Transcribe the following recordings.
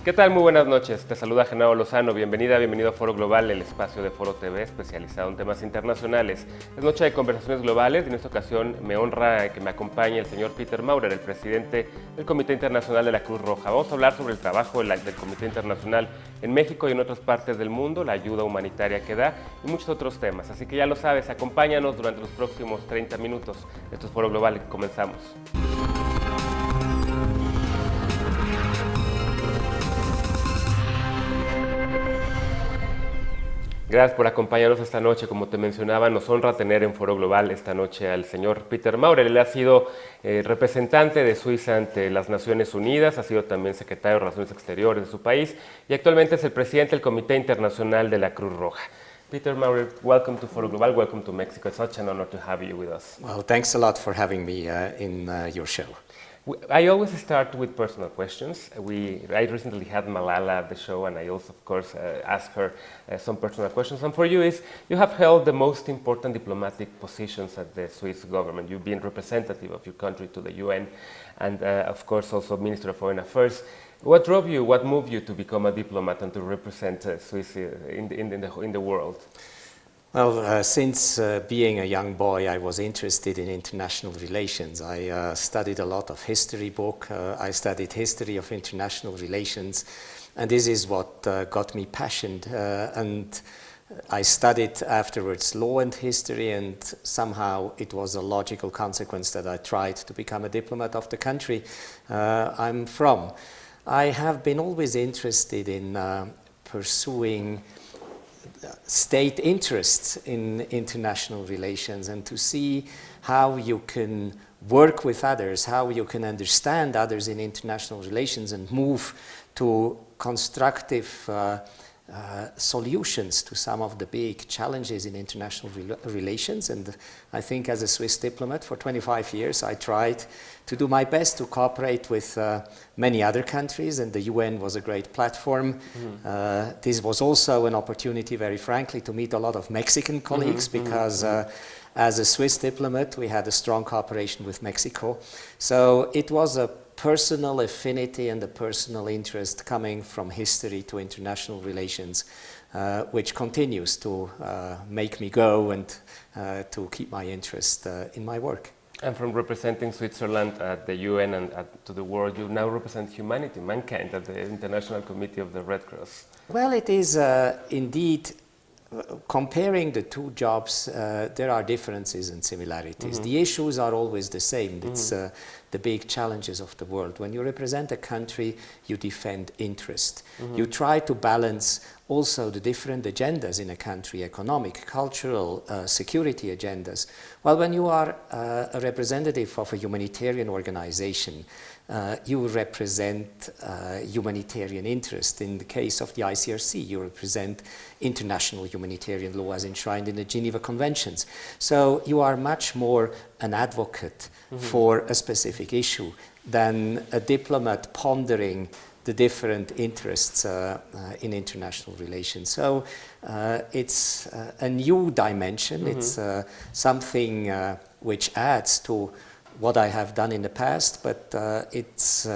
¿Qué tal? Muy buenas noches. Te saluda Genaro Lozano. Bienvenido a Foro Global, el espacio de Foro TV especializado en temas internacionales. Es noche de conversaciones globales y en esta ocasión me honra que me acompañe el señor Peter Maurer, el presidente del Comité Internacional de la Cruz Roja. Vamos a hablar sobre el trabajo del Comité Internacional en México y en otras partes del mundo, la ayuda humanitaria que da y muchos otros temas. Así que ya lo sabes, acompáñanos durante los próximos 30 minutos. Esto es Foro Global y comenzamos. Gracias por acompañarnos esta noche. Como te mencionaba, nos honra tener en Foro Global esta noche al señor Peter Maurer. Él ha sido representante de Suiza ante las Naciones Unidas, ha sido también secretario de Relaciones Exteriores de su país y actualmente es el presidente del Comité Internacional de la Cruz Roja. Peter Maurer, welcome to Foro Global, welcome to Mexico. It's such an honor to have you with us. Well, thanks a lot for having me in your show. I always start with personal questions. I recently had Malala at the show, and I also, of course, asked her some personal questions. And for you, you have held the most important diplomatic positions at the Swiss government. You've been representative of your country to the UN, and of course, also Minister of Foreign Affairs. What drove you? What moved you to become a diplomat and to represent Swiss in the world? Well, since being a young boy, I was interested in international relations. I studied a lot of history book. I studied history of international relations, and this is what got me passionate. And I studied afterwards law and history, and somehow it was a logical consequence that I tried to become a diplomat of the country I'm from. I have been always interested in pursuing state interests in international relations and to see how you can work with others, how you can understand others in international relations and move to constructive solutions to some of the big challenges in international relations. And I think as a Swiss diplomat for 25 years, I tried to do my best to cooperate with many other countries, and the UN was a great platform. This was also an opportunity, very frankly, to meet a lot of Mexican colleagues because as a Swiss diplomat, we had a strong cooperation with Mexico. So it was a personal affinity and a personal interest coming from history to international relations, which continues to make me go and to keep my interest in my work. And from representing Switzerland at the UN and to the world, you now represent humanity, mankind, at the International Committee of the Red Cross. Well, it is indeed, comparing the two jobs, there are differences and similarities. The issues are always the same. It's the big challenges of the world. When you represent a country, you defend interest. You try to balance also the different agendas in a country, economic, cultural, security agendas. Well, when you are a representative of a humanitarian organization, you represent humanitarian interest. In the case of the ICRC, you represent international humanitarian law as enshrined in the Geneva Conventions. So you are much more an advocate for a specific issue than a diplomat pondering the different interests in international relations. So it's a new dimension. It's something which adds to what I have done in the past, but it's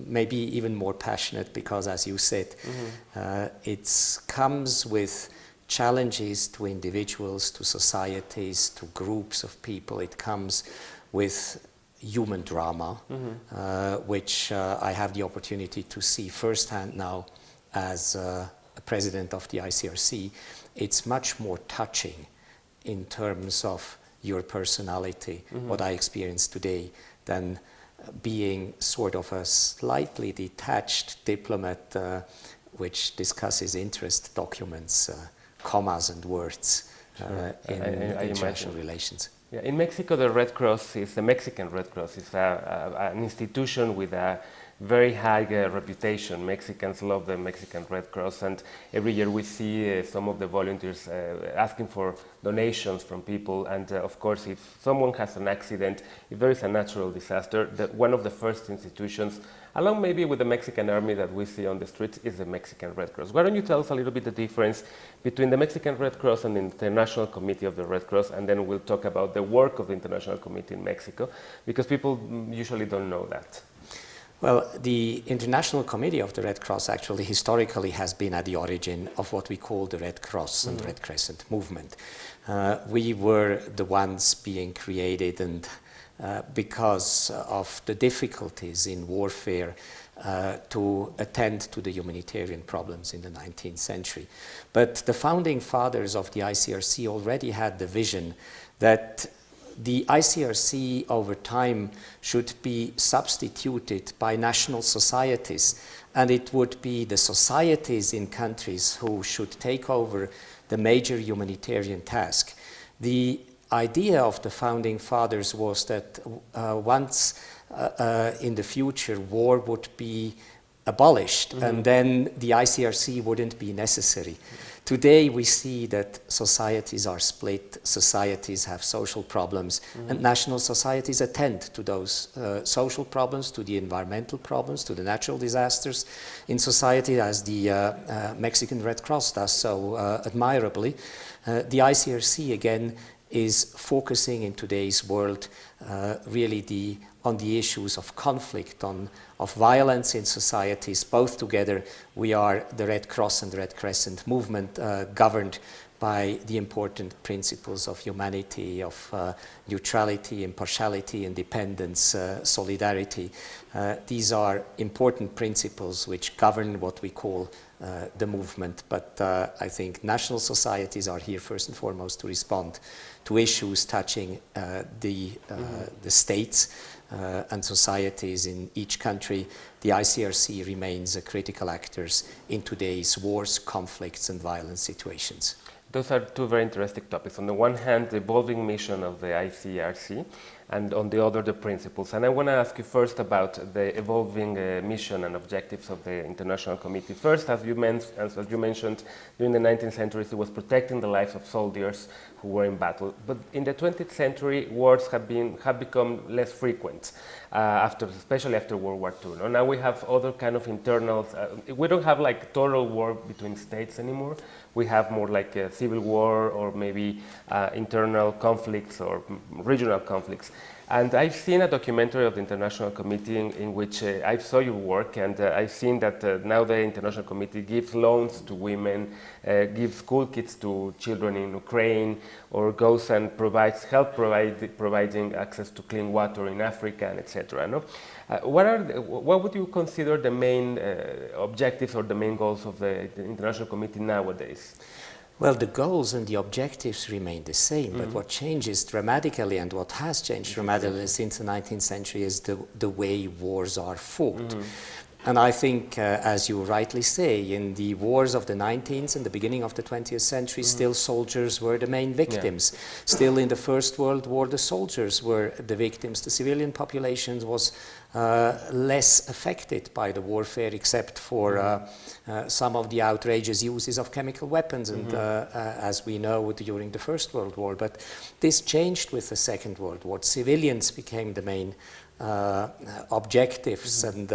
maybe even more passionate because, as you said, it comes with challenges to individuals, to societies, to groups of people. It comes with human drama, which I have the opportunity to see firsthand now as a president of the ICRC. It's much more touching in terms of your personality, what I experience today, than being sort of a slightly detached diplomat which discusses interest documents, commas and words in international relations. Yeah, in Mexico, the Red Cross is the Mexican Red Cross. It's an institution with a very high reputation. Mexicans love the Mexican Red Cross, and every year we see some of the volunteers asking for donations from people. And of course, if someone has an accident, if there is a natural disaster, one of the first institutions, along maybe with the Mexican army that we see on the streets, is the Mexican Red Cross. Why don't you tell us a little bit the difference between the Mexican Red Cross and the International Committee of the Red Cross, and then we'll talk about the work of the International Committee in Mexico, because people usually don't know that. Well, the International Committee of the Red Cross actually historically has been at the origin of what we call the Red Cross and Red Crescent movement. We were the ones being created, and because of the difficulties in warfare to attend to the humanitarian problems in the 19th century. But the founding fathers of the ICRC already had the vision that the ICRC over time should be substituted by national societies, and it would be the societies in countries who should take over the major humanitarian task. The idea of the founding fathers was that once in the future war would be abolished, and then the ICRC wouldn't be necessary. Today we see that societies are split, societies have social problems, and national societies attend to those social problems, to the environmental problems, to the natural disasters in society, as the Mexican Red Cross does so admirably. The ICRC again is focusing in today's world really on the issues of conflict, of violence in societies. Both together, we are the Red Cross and Red Crescent movement, governed by the important principles of humanity, of neutrality, impartiality, independence, solidarity. These are important principles which govern what we call the movement, but I think national societies are here first and foremost to respond to issues touching the states and societies in each country. The ICRC remains a critical actor in today's wars, conflicts, and violent situations. Those are two very interesting topics. On the one hand, the evolving mission of the ICRC, and on the other, the principles. And I want to ask you first about the evolving mission and objectives of the International Committee. First, as you mentioned, during the 19th century, it was protecting the lives of soldiers who were in battle. But in the 20th century, wars have become less frequent, especially after World War II. Now we have other kind of internal. We don't have like total war between states anymore. We have more like a civil war, or maybe internal conflicts or regional conflicts. And I've seen a documentary of the International Committee in which I saw your work, and I've seen that now the International Committee gives loans to women, gives school kits to children in Ukraine, or goes and providing access to clean water in Africa, and etc. No? What would you consider the main objectives or the main goals of the International Committee nowadays? Well, the goals and the objectives remain the same, but what changes dramatically, and what has changed dramatically since the 19th century, is the way wars are fought. And I think, as you rightly say, in the wars of the 19th and the beginning of the 20th century, still soldiers were the main victims. Still in the First World War, the soldiers were the victims. The civilian population was less affected by the warfare, except for some of the outrageous uses of chemical weapons, and as we know, during the First World War. But this changed with the Second World War. Civilians became the main objectives and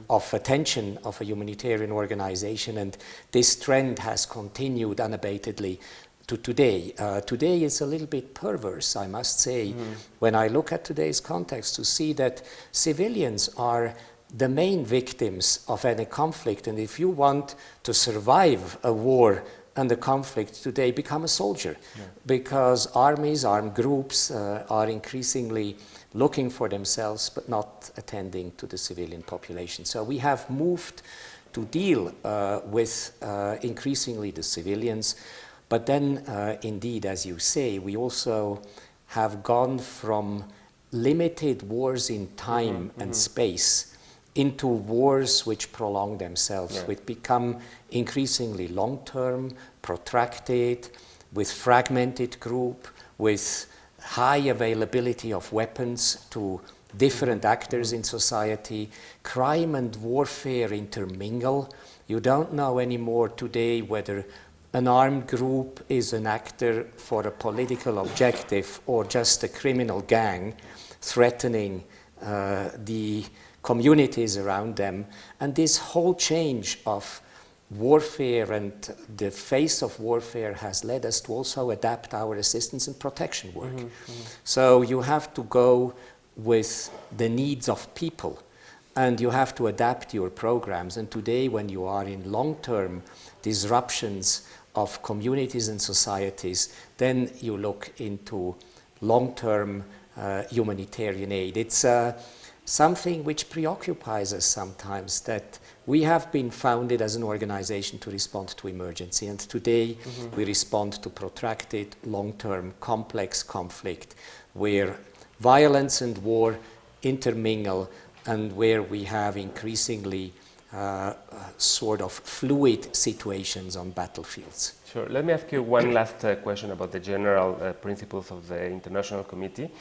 of attention of a humanitarian organization, and this trend has continued unabatedly to today. Today is a little bit perverse, I must say, when I look at today's context, to see that civilians are the main victims of any conflict, and if you want to survive a war and a conflict today, become a soldier, because armies, armed groups are increasingly looking for themselves but not attending to the civilian population. So we have moved to deal with increasingly the civilians, but then indeed, as you say, we also have gone from limited wars in time and space into wars which prolong themselves, which become increasingly long-term, protracted, with fragmented group, with high availability of weapons to different actors in society. Crime and warfare intermingle. You don't know anymore today whether an armed group is an actor for a political objective or just a criminal gang threatening the communities around them. And this whole change of warfare and the face of warfare has led us to also adapt our assistance and protection work. So you have to go with the needs of people and you have to adapt your programs. And today, when you are in long-term disruptions of communities and societies, then you look into long-term humanitarian aid. It's something which preoccupies us sometimes, that we have been founded as an organization to respond to emergency, and today we respond to protracted, long-term, complex conflict where violence and war intermingle, and where we have increasingly sort of fluid situations on battlefields. Sure. Let me ask you one last question about the general principles of the International Committee.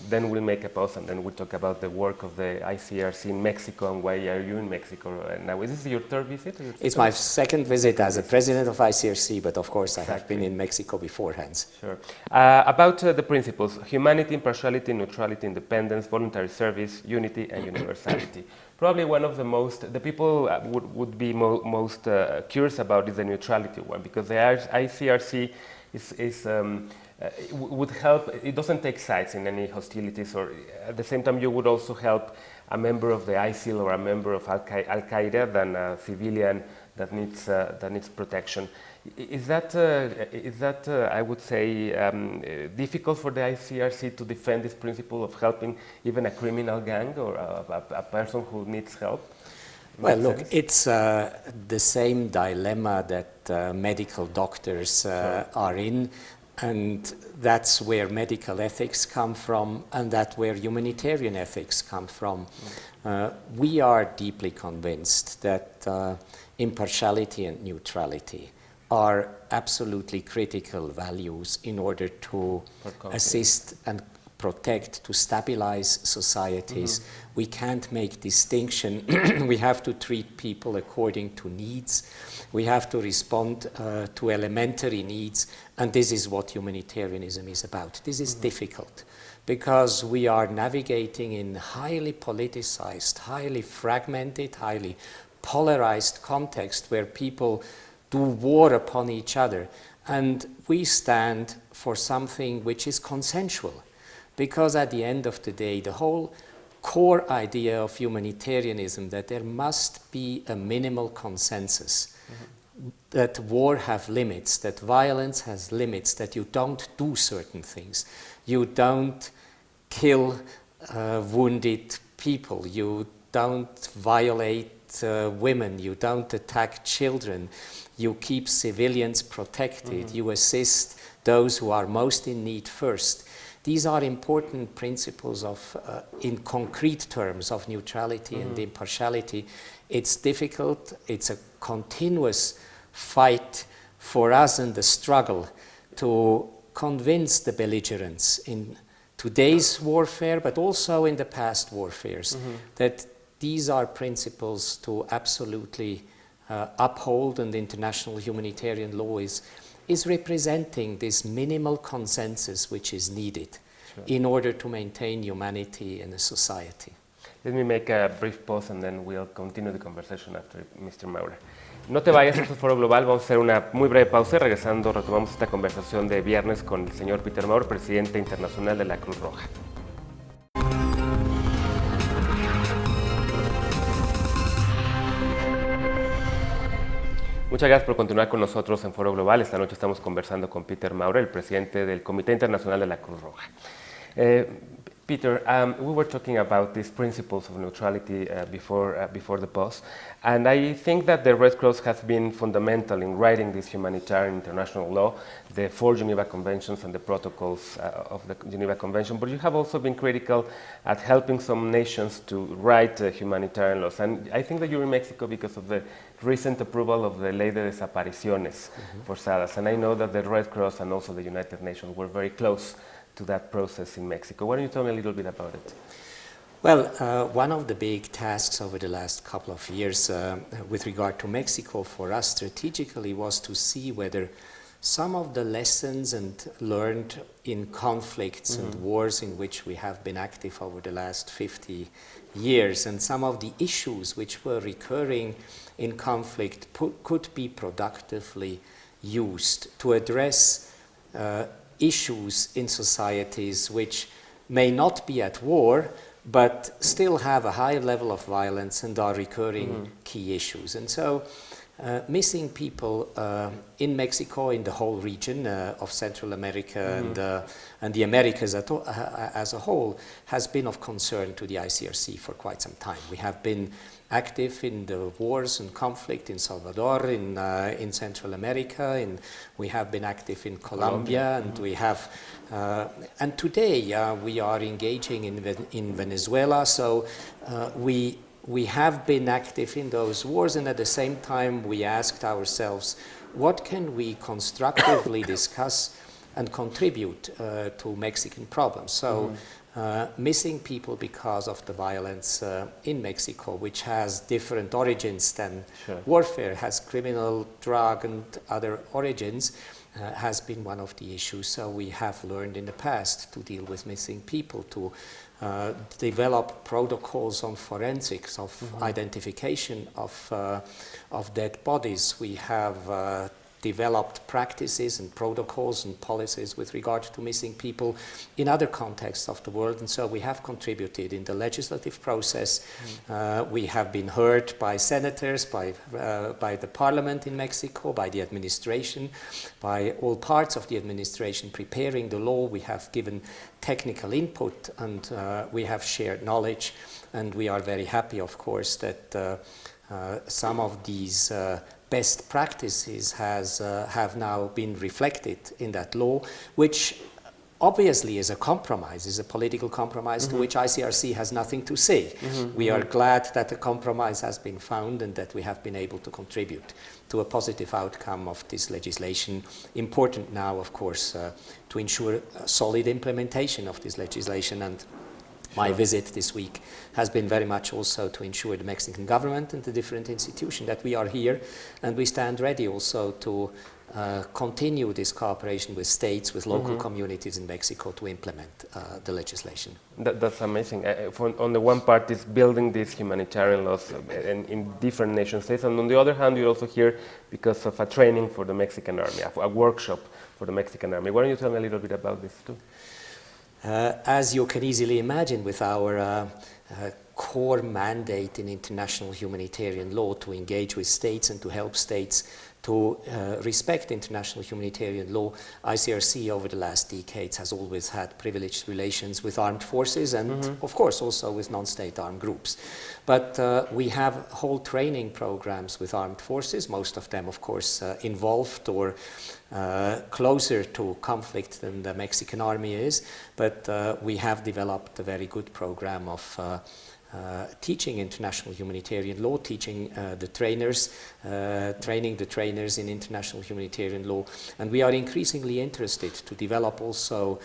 Then we'll make a pause and then we'll talk about the work of the ICRC in Mexico and why are you in Mexico now. Is this your third visit? It's my second visit as a president of ICRC, but of course I have been in Mexico beforehand. Sure. About the principles: humanity, impartiality, neutrality, independence, voluntary service, unity, and universality. Probably one of the people would be most curious about is the neutrality one, because the ICRC would help. It doesn't take sides in any hostilities, or at the same time you would also help a member of the ISIL or a member of Al-Qaeda than a civilian that needs protection. Is that I would say difficult for the ICRC to defend this principle of helping even a criminal gang or a person who needs help? Well, look, it's the same dilemma that medical doctors are in, and that's where medical ethics come from, and that's where humanitarian ethics come from. We are deeply convinced that impartiality and neutrality are absolutely critical values in order to assist and protect, to stabilize societies. We can't make distinction. We have to treat people according to needs. We have to respond to elementary needs, and this is what humanitarianism is about. This is difficult because we are navigating in highly politicized, highly fragmented, highly polarized context where people do war upon each other, and we stand for something which is consensual, because at the end of the day the whole core idea of humanitarianism, that there must be a minimal consensus, that war have limits, that violence has limits, that you don't do certain things, you don't kill wounded people, you don't violate women, you don't attack children, you keep civilians protected, you assist those who are most in need first. These are important principles of, in concrete terms, of neutrality and impartiality. It's difficult, it's a continuous fight for us in the struggle to convince the belligerents in today's warfare, but also in the past warfares, that these are principles to absolutely uphold, and international humanitarian law is representing this minimal consensus which is needed in order to maintain humanity in a society. Let me make a brief pause and then we'll continue the conversation after Mr. Maurer. No te vayas, esto es Foro Global, vamos a hacer una muy breve pausa y regresando retomamos esta conversación de viernes con el señor Peter Maurer, presidente internacional de la Cruz Roja. Muchas gracias por continuar con nosotros en Foro Global. Esta noche estamos conversando con Peter Maurer, el presidente del Comité Internacional de la Cruz Roja. Peter, we were talking about these principles of neutrality before the pause, and I think that the Red Cross has been fundamental in writing this humanitarian international law, the 4 Geneva Conventions and the protocols of the Geneva Convention, but you have also been critical at helping some nations to write humanitarian laws, and I think that you're in Mexico because of the recent approval of the Ley de Desapariciones Forzadas, and I know that the Red Cross and also the United Nations were very close to that process in Mexico. Why don't you tell me a little bit about it? Well, one of the big tasks over the last couple of years with regard to Mexico for us strategically was to see whether some of the lessons learned in conflicts and wars in which we have been active over the last 50 years, and some of the issues which were recurring in conflict could be productively used to address issues in societies which may not be at war, but still have a higher level of violence and are recurring key issues. And so missing people in Mexico, in the whole region of Central America and the Americas as a whole, has been of concern to the ICRC for quite some time. We have been active in the wars and conflict in Salvador, in Central America, and we have been active in Colombia, and we have, and today we are engaging in Venezuela. So we have been active in those wars, and at the same time we asked ourselves, what can we constructively discuss and contribute to Mexican problems? So missing people because of the violence in Mexico, which has different origins than warfare, has criminal, drug and other origins, has been one of the issues. So we have learned in the past to deal with missing people, to develop protocols on forensics, of identification of dead bodies. We have developed practices and protocols and policies with regard to missing people in other contexts of the world, and so we have contributed in the legislative process. We have been heard by senators, by the parliament in Mexico, by the administration, by all parts of the administration preparing the law. We have given technical input, and we have shared knowledge, and we are very happy, of course, that some of these best practices have now been reflected in that law, which obviously is a compromise, is a political compromise to which ICRC has nothing to say. We are glad that a compromise has been found and that we have been able to contribute to a positive outcome of this legislation. Important now, of course, to ensure a solid implementation of this legislation, and my visit this week has been very much also to ensure the Mexican government and the different institutions that we are here, and we stand ready also to continue this cooperation with states, with local communities in Mexico to implement the legislation. That's amazing. On the one part is building these humanitarian laws in different nation states, and on the other hand you're also here because of a training for the Mexican army, a workshop for the Mexican army. Why don't you tell me a little bit about this too? As you can easily imagine, with our core mandate in international humanitarian law to engage with states and to help states to respect international humanitarian law, ICRC over the last decades has always had privileged relations with armed forces and of course also with non-state armed groups. But we have whole training programs with armed forces, most of them of course involved or closer to conflict than the Mexican army is, but we have developed a very good program of teaching international humanitarian law, teaching the trainers, training the trainers in international humanitarian law, and we are increasingly interested to develop also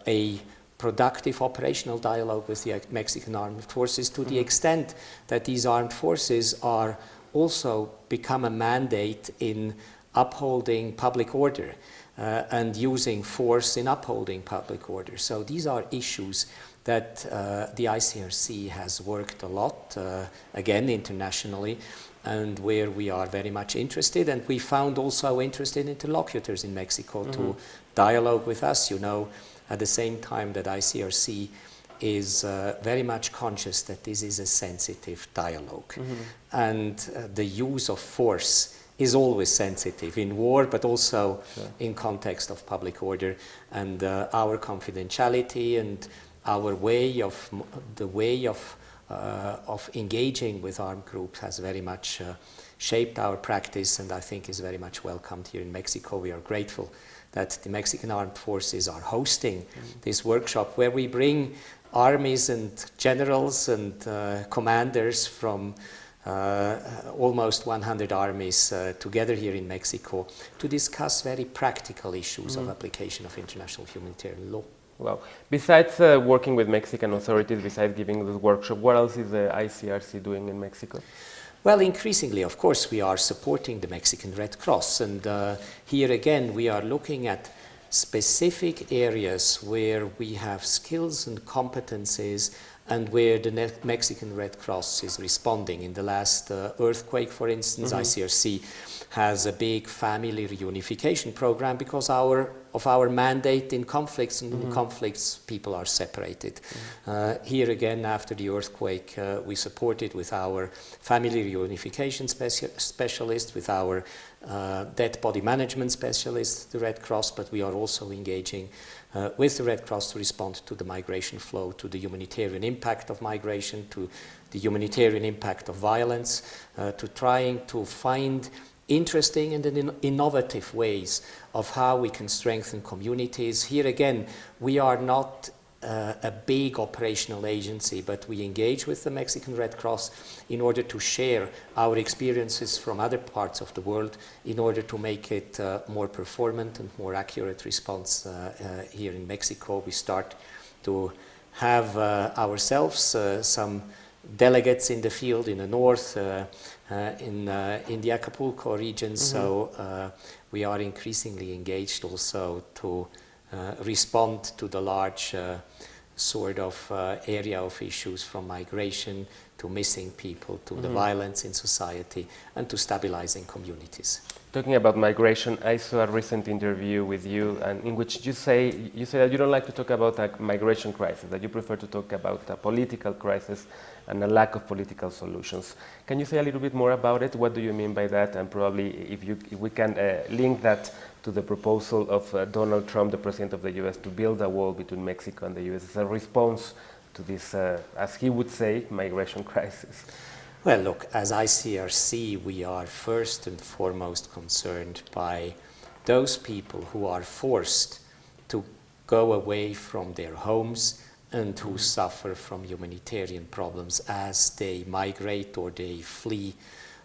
a productive operational dialogue with the Mexican armed forces to the extent that these armed forces are also become a mandate in upholding public order and using force in upholding public order. So these are issues that the ICRC has worked a lot, again internationally, and where we are very much interested, and we found also interested interlocutors in Mexico to dialogue with us, you know, at the same time that ICRC is very much conscious that this is a sensitive dialogue. And the use of force is always sensitive in war, but also in context of public order, and our confidentiality and our way of engaging with armed groups has very much shaped our practice, and I think is very much welcomed here in Mexico. We are grateful that the Mexican Armed Forces are hosting this workshop where we bring armies and generals and commanders from almost 100 armies together here in Mexico to discuss very practical issues of application of international humanitarian law. Wow. Besides working with Mexican authorities, besides giving this workshop, what else is the ICRC doing in Mexico? Well, increasingly, of course, we are supporting the Mexican Red Cross, and here again we are looking at specific areas where we have skills and competencies and where the Mexican Red Cross is responding. In the last earthquake, for instance, ICRC has a big family reunification program because our of our mandate in conflicts, and in conflicts people are separated. Here again, after the earthquake, we supported with our family reunification specialist, with our dead body management specialist, the Red Cross, but we are also engaging with the Red Cross to respond to the migration flow, to the humanitarian impact of migration, to the humanitarian impact of violence, to trying to find interesting and innovative ways of how we can strengthen communities. Here again, we are not a big operational agency, but we engage with the Mexican Red Cross in order to share our experiences from other parts of the world in order to make it more performant and more accurate response here in Mexico. We start to have ourselves some delegates in the field in the north, in the Acapulco region, so we are increasingly engaged also to respond to the large sort of area of issues, from migration to missing people to the violence in society and to stabilizing communities. Talking about migration, I saw a recent interview with you, and in which you say that you don't like to talk about a migration crisis, that you prefer to talk about a political crisis and a lack of political solutions. Can you say a little bit more about it? What do you mean by that? And probably if we can link that to the proposal of Donald Trump, the president of the US, to build a wall between Mexico and the US as a response to this, as he would say, migration crisis. Well, look, as ICRC, we are first and foremost concerned by those people who are forced to go away from their homes and who suffer from humanitarian problems as they migrate or they flee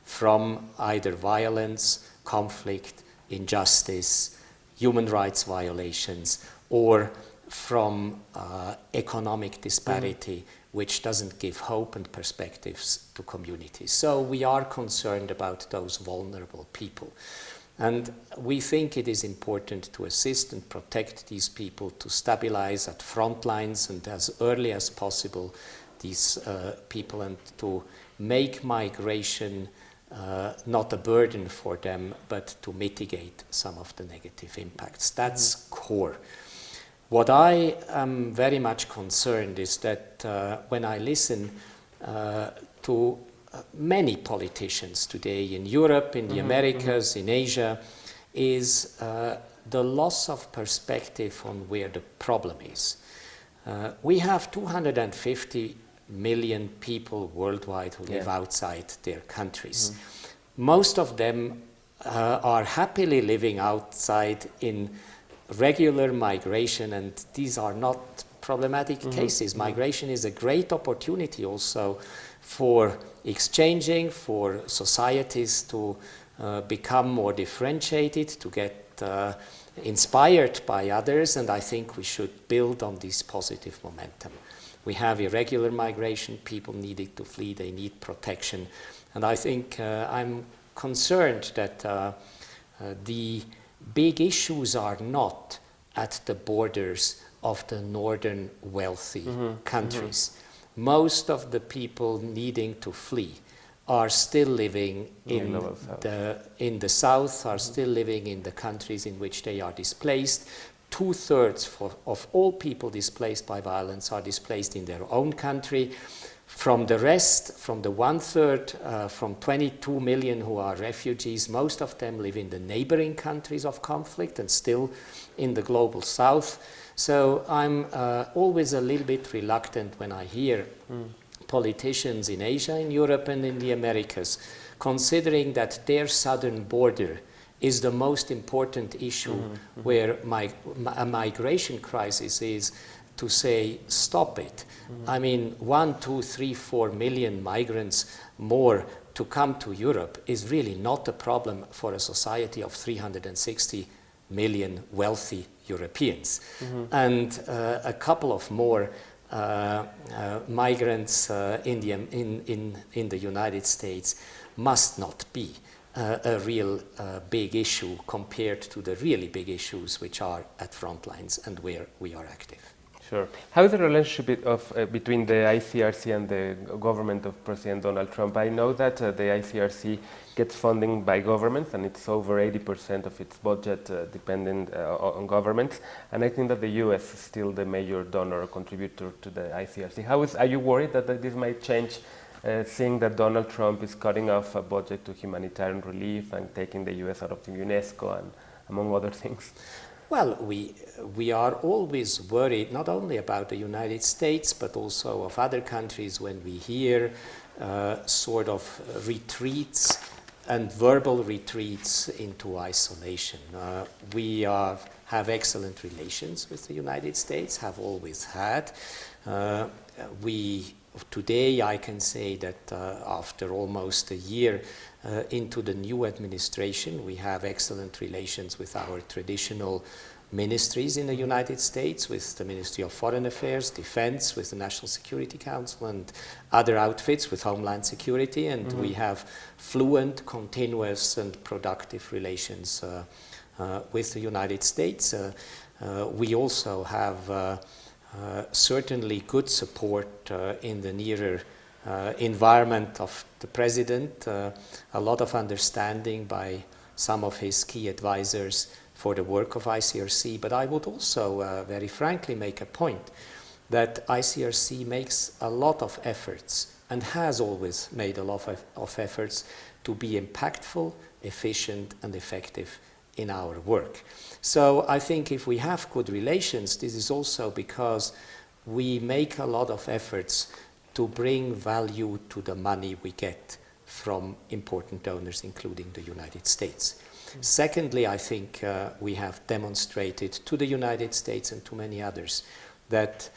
from either violence, conflict, injustice, human rights violations, or from economic disparity, which doesn't give hope and perspectives to communities. So we are concerned about those vulnerable people. And we think it is important to assist and protect these people, to stabilize at front lines and as early as possible these people, and to make migration not a burden for them, but to mitigate some of the negative impacts. That's core. What I am very much concerned is that when I listen to many politicians today in Europe, in the Americas, in Asia, is the loss of perspective on where the problem is. We have 250 million people worldwide who live outside their countries. Most of them are happily living outside in regular migration, and these are not problematic cases. Migration is a great opportunity also for exchanging, for societies to become more differentiated, to get inspired by others, and I think we should build on this positive momentum. We have irregular migration, people needing to flee, they need protection, and I think I'm concerned that the big issues are not at the borders of the northern wealthy countries. Most of the people needing to flee are still living in the south, are still living in the countries in which they are displaced. 2/3 of all people displaced by violence are displaced in their own country. From the rest, from the 1/3, from 22 million who are refugees, most of them live in the neighboring countries of conflict and still in the global south. So I'm always a little bit reluctant when I hear politicians in Asia, in Europe, and in the Americas considering that their southern border is the most important issue where a migration crisis is, to say, stop it. I mean, 1, 2, 3, 4 million migrants more to come to Europe is really not a problem for a society of 360 million wealthy Europeans. And a couple of more migrants in the United States must not be a real big issue compared to the really big issues which are at front lines and where we are active. Sure. How is the relationship between the ICRC and the government of President Donald Trump? I know that the ICRC gets funding by governments, and it's over 80% of its budget dependent on governments. And I think that the U.S. is still the major donor or contributor to the ICRC. Are you worried that this might change, seeing that Donald Trump is cutting off a budget to humanitarian relief and taking the U.S. out of the UNESCO, and among other things? Well, we are always worried not only about the United States but also of other countries when we hear sort of retreats and verbal retreats into isolation. We have excellent relations with the United States, have always had. Today I can say that after almost a year into the new administration, we have excellent relations with our traditional ministries in the United States, with the Ministry of Foreign Affairs, Defense, with the National Security Council, and other outfits with Homeland Security, and we have fluent, continuous, and productive relations with the United States. We also have certainly good support in the nearer environment of the President, a lot of understanding by some of his key advisors for the work of ICRC. But I would also very frankly make a point that ICRC makes a lot of efforts and has always made a lot of efforts to be impactful, efficient, and effective in our work. So I think if we have good relations, this is also because we make a lot of efforts to bring value to the money we get from important donors, including the United States. Secondly, I think we have demonstrated to the United States and to many others that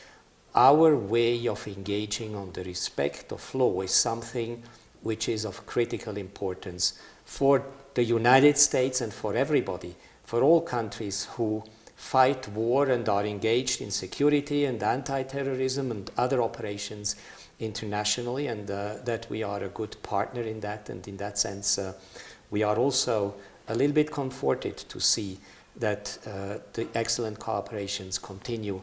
our way of engaging on the respect of law is something which is of critical importance for the United States and for everybody, for all countries who fight war and are engaged in security and anti-terrorism and other operations internationally, and that we are a good partner in that. And in that sense, we are also a little bit comforted to see that the excellent cooperations continue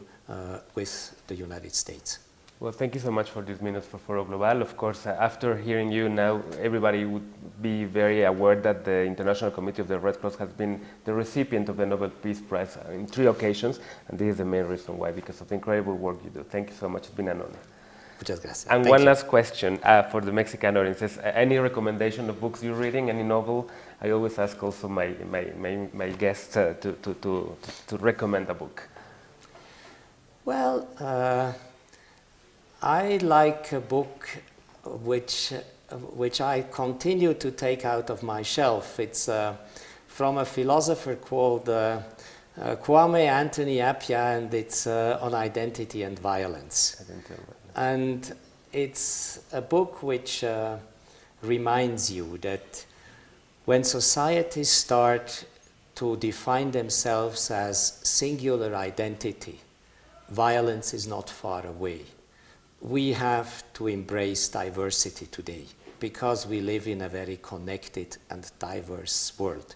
with the United States. Well, thank you so much for these minutes for Foro Global. Of course, after hearing you now, everybody would be very aware that the International Committee of the Red Cross has been the recipient of the Nobel Peace Prize in 3 occasions, and this is the main reason why, because of the incredible work you do. Thank you so much. It's been an honor. Muchas gracias. And one last question for the Mexican audiences. Any recommendation of books you're reading, any novel? I always ask also my guests to recommend a book. Well, I like a book which I continue to take out of my shelf. It's from a philosopher called Kwame Anthony Appiah, and it's on identity and violence. And it's a book which reminds you that when societies start to define themselves as singular identity, violence is not far away. We have to embrace diversity today because we live in a very connected and diverse world.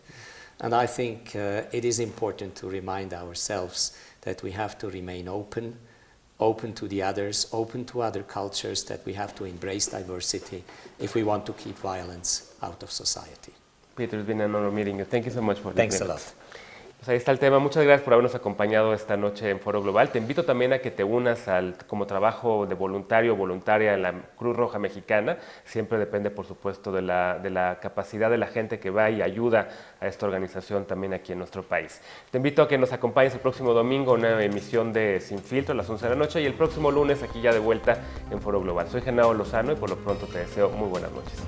And I think it is important to remind ourselves that we have to remain open to the others, open to other cultures, that we have to embrace diversity if we want to keep violence out of society. Peter, it's been an honor meeting you. Thank you so much for this. Thanks a lot. Pues ahí está el tema. Muchas gracias por habernos acompañado esta noche en Foro Global. Te invito también a que te unas como trabajo de voluntario o voluntaria en la Cruz Roja Mexicana. Siempre depende, por supuesto, de la capacidad de la gente que va y ayuda a esta organización también aquí en nuestro país. Te invito a que nos acompañes el próximo domingo en una emisión de Sin Filtro a las 11 de la noche y el próximo lunes aquí ya de vuelta en Foro Global. Soy Genaro Lozano y por lo pronto te deseo muy buenas noches.